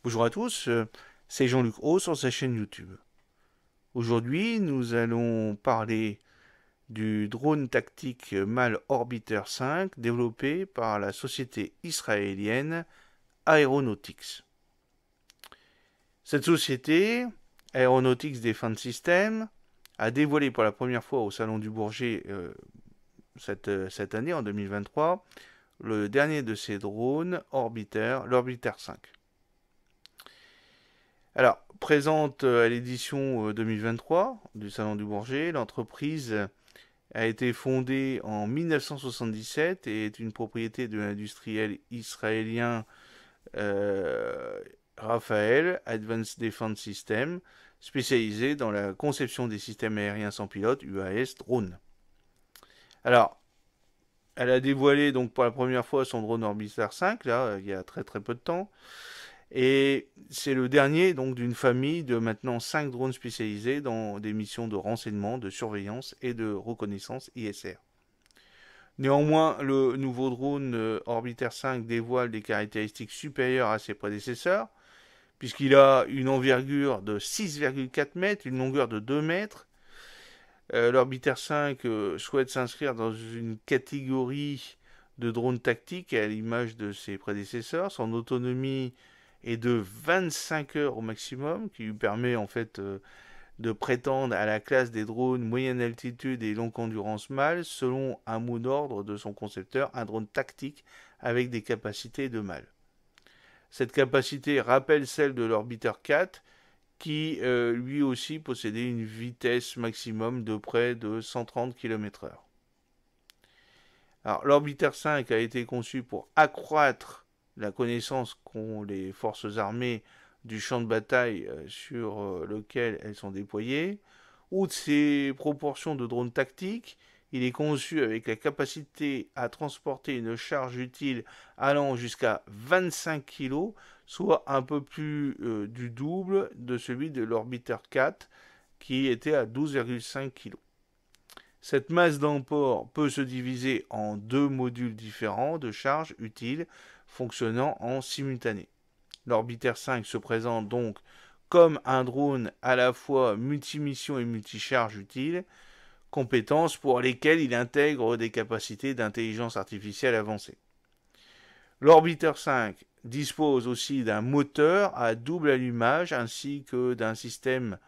Bonjour à tous, c'est Jean-Luc Haut sur sa chaîne YouTube. Aujourd'hui, nous allons parler du drone tactique MAL Orbiter 5 développé par la société israélienne Aeronautics. Cette société, Aeronautics Defense System, a dévoilé pour la première fois au Salon du Bourget cette année, en 2023, le dernier de ses drones Orbiter, l'Orbiter 5. Alors, présente à l'édition 2023 du Salon du Bourget, l'entreprise a été fondée en 1977 et est une propriété de l'industriel israélien Rafael Advanced Defense System, spécialisé dans la conception des systèmes aériens sans pilote, UAS, drones. Alors, elle a dévoilé donc pour la première fois son drone Orbiter 5, là, il y a très très peu de temps. Et c'est le dernier donc d'une famille de maintenant 5 drones spécialisés dans des missions de renseignement, de surveillance et de reconnaissance ISR. Néanmoins, le nouveau drone Orbiter 5 dévoile des caractéristiques supérieures à ses prédécesseurs, puisqu'il a une envergure de 6,4 mètres, une longueur de 2 mètres. L'Orbiter 5 souhaite s'inscrire dans une catégorie de drones tactiques à l'image de ses prédécesseurs. Son autonomie est de 25 heures au maximum, qui lui permet en fait de prétendre à la classe des drones moyenne altitude et longue endurance MAL, selon un mot d'ordre de son concepteur, un drone tactique avec des capacités de MAL. Cette capacité rappelle celle de l'Orbiter 4, qui lui aussi possédait une vitesse maximum de près de 130 km/h. Alors, l'Orbiter 5 a été conçu pour accroître la connaissance qu'ont les forces armées du champ de bataille sur lequel elles sont déployées. Outre ses proportions de drone tactique, il est conçu avec la capacité à transporter une charge utile allant jusqu'à 25 kg, soit un peu plus du double de celui de l'Orbiter 4, qui était à 12,5 kg. Cette masse d'emport peut se diviser en deux modules différents de charge utile fonctionnant en simultané. L'Orbiter 5 se présente donc comme un drone à la fois multimission et multicharge utile, compétences pour lesquelles il intègre des capacités d'intelligence artificielle avancées. L'Orbiter 5 dispose aussi d'un moteur à double allumage ainsi que d'un système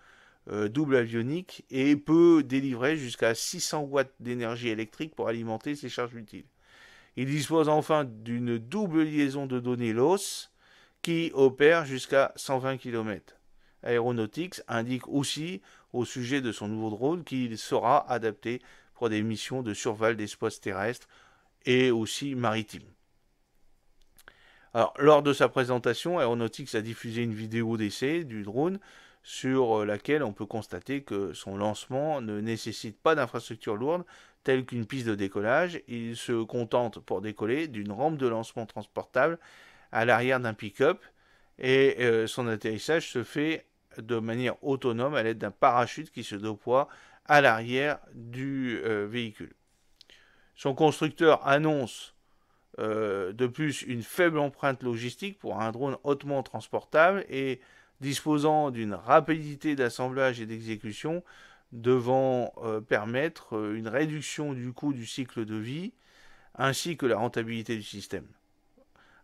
double avionique et peut délivrer jusqu'à 600 watts d'énergie électrique pour alimenter ses charges utiles. Il dispose enfin d'une double liaison de données LOS qui opère jusqu'à 120 km. Aeronautics indique aussi au sujet de son nouveau drone qu'il sera adapté pour des missions de survol d'espace terrestre et aussi maritime. Alors, lors de sa présentation, Aeronautics a diffusé une vidéo d'essai du drone sur laquelle on peut constater que son lancement ne nécessite pas d'infrastructure lourde telle qu'une piste de décollage. Il se contente pour décoller d'une rampe de lancement transportable à l'arrière d'un pick-up et son atterrissage se fait de manière autonome à l'aide d'un parachute qui se déploie à l'arrière du véhicule. Son constructeur annonce de plus une faible empreinte logistique pour un drone hautement transportable et disposant d'une rapidité d'assemblage et d'exécution devant permettre une réduction du coût du cycle de vie ainsi que la rentabilité du système.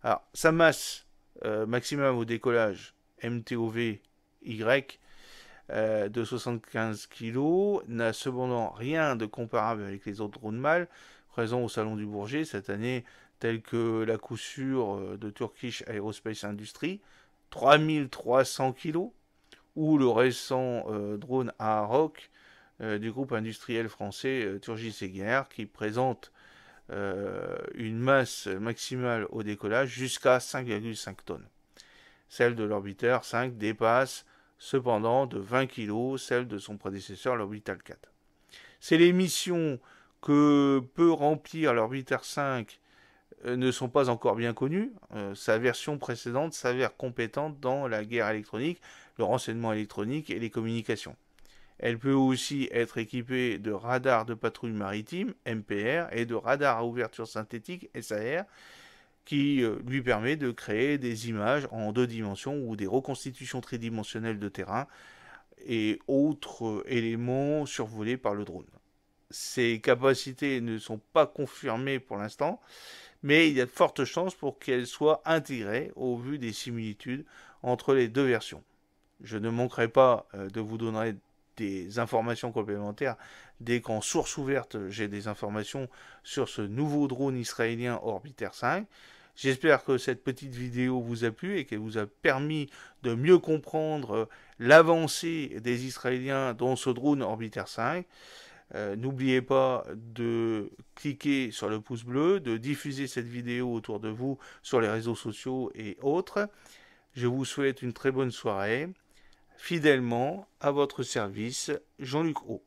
Alors, sa masse maximum au décollage MTOV Y de 75 kg n'a cependant rien de comparable avec les autres drones mâles présents au Salon du Bourget cette année, tels que la coup sûr de Turkish Aerospace Industries, 3300 kg, ou le récent drone Aarok du groupe industriel français Turgis Séguer, qui présente une masse maximale au décollage jusqu'à 5,5 tonnes. Celle de l'Orbiter 5 dépasse cependant de 20 kg celle de son prédécesseur l'Orbital 4. C'est les missions que peut remplir l'Orbiter 5 ne sont pas encore bien connues. Sa version précédente s'avère compétente dans la guerre électronique, le renseignement électronique et les communications. Elle peut aussi être équipée de radars de patrouille maritime, MPR, et de radars à ouverture synthétique, SAR, qui lui permet de créer des images en 2 dimensions ou des reconstitutions tridimensionnelles de terrain et autres éléments survolés par le drone. Ces capacités ne sont pas confirmées pour l'instant, mais il y a de fortes chances pour qu'elles soient intégrées au vu des similitudes entre les 2 versions. Je ne manquerai pas de vous donner des informations complémentaires dès qu'en source ouverte j'ai des informations sur ce nouveau drone israélien Orbiter 5. J'espère que cette petite vidéo vous a plu et qu'elle vous a permis de mieux comprendre l'avancée des Israéliens dans ce drone Orbiter 5. N'oubliez pas de cliquer sur le pouce bleu, de diffuser cette vidéo autour de vous sur les réseaux sociaux et autres. Je vous souhaite une très bonne soirée. Fidèlement, à votre service, Jean-Luc Haut.